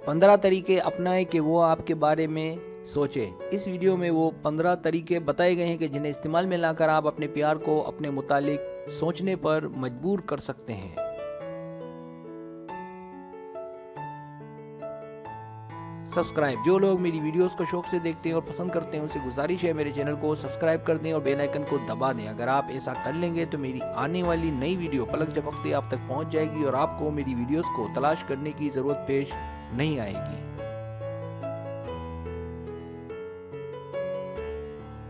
15 तरीके अपनाएं कि वो आपके बारे में सोचें। इस वीडियो में वो 15 तरीके बताए गए हैं कि जिन्हें इस्तेमाल में लाकर आप अपने प्यार को अपने मुतालिक सोचने पर मजबूर कर सकते हैं। सब्सक्राइब, जो लोग मेरी वीडियोस को शौक से देखते हैं और पसंद करते हैं उनसे गुजारिश है मेरे चैनल को सब्सक्राइब कर दें और बेल आइकन को दबा दें। अगर आप ऐसा कर लेंगे तो मेरी आने वाली नई वीडियो पलक झपकते आप तक पहुंच जाएगी और आपको मेरी वीडियोस को तलाश करने की जरूरत पेश नहीं आएगी।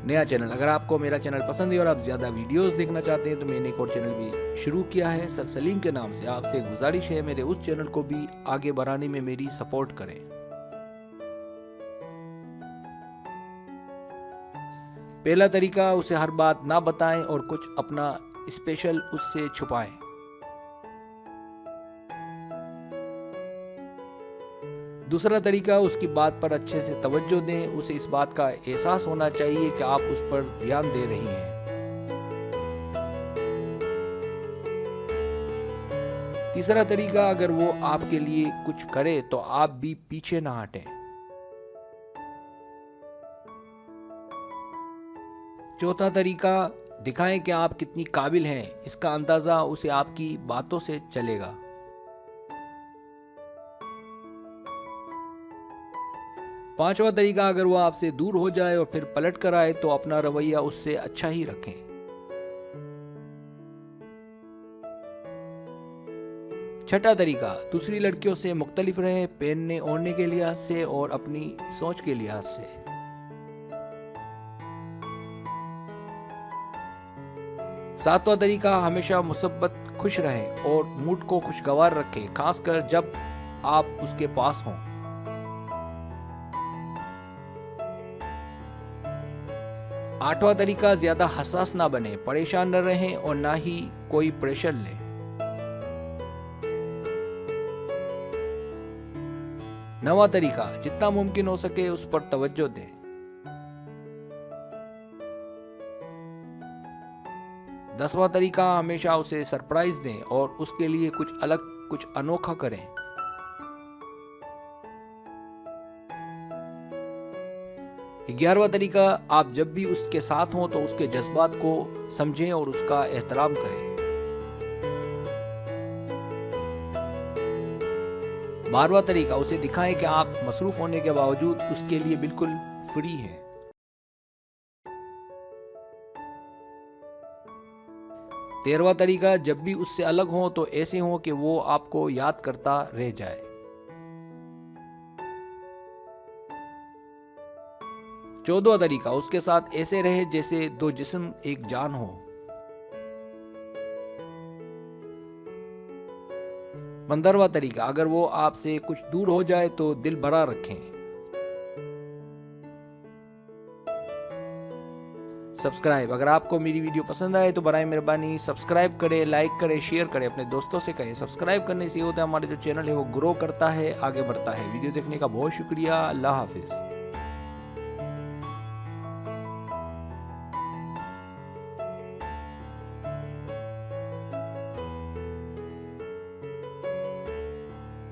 नया चैनल, अगर आपको मेरा चैनल पसंद है और आप ज़्यादा वीडियोस देखना चाहते हैं तो मैंने एक और चैनल भी शुरू किया है सर सलीम के नाम से। आपसे गुजारिश है मेरे उस चैनल को भी आगे बढ़ाने में मेरी सपोर्ट करें। पहला तरीका, उसे हर बात ना बताएं और कुछ अपना स्पेशल उससे छुपाएं। दूसरा तरीका, उसकी बात पर अच्छे से तवज्जो दें। उसे इस बात का एहसास होना चाहिए कि आप उस पर ध्यान दे रही हैं। तीसरा तरीका, अगर वो आपके लिए कुछ करे तो आप भी पीछे ना हटें। चौथा तरीका, दिखाएं कि आप कितनी काबिल हैं। इसका अंदाजा उसे आपकी बातों से चलेगा। पांचवा तरीका, अगर वो आपसे दूर हो जाए और फिर पलट कर आए तो अपना रवैया उससे अच्छा ही रखें। छठा तरीका, दूसरी लड़कियों से मुख्तलिफ रहें, पहनने ओढ़ने के लिहाज से और अपनी सोच के लिहाज से। सातवां तरीका, हमेशा मुसब्बत खुश रहें और मूड को खुशगवार रखें, खासकर जब आप उसके पास हों। आठवां तरीका, ज्यादा हसास ना बने, परेशान न रहें और ना ही कोई प्रेशर लें। नवां तरीका, जितना मुमकिन हो सके उस पर तवज्जो दें। 10वां तरीका, हमेशा उसे सरप्राइज दें और उसके लिए कुछ अलग, कुछ अनोखा करें। 11वां तरीका, आप जब भी उसके साथ हों तो उसके जज्बात को समझें और उसका एहतराम करें। 12वां तरीका, उसे दिखाएं कि आप मसरूफ होने के बावजूद उसके लिए बिल्कुल फ्री हैं। 13वां तरीका, जब भी उससे अलग हो तो ऐसे हो कि वो आपको याद करता रह जाए। 14वां तरीका, उसके साथ ऐसे रहे जैसे दो जिस्म एक जान हो। 15वां तरीका, अगर वो आपसे कुछ दूर हो जाए तो दिल भरा रखें। सब्सक्राइब, अगर आपको मेरी वीडियो पसंद आए तो बराए मेहरबानी सब्सक्राइब करें, लाइक करें, शेयर करें, अपने दोस्तों से कहें। सब्सक्राइब करने से होता है हमारा जो चैनल है वो ग्रो करता है, आगे बढ़ता है। वीडियो देखने का बहुत शुक्रिया। अल्लाह हाफिज।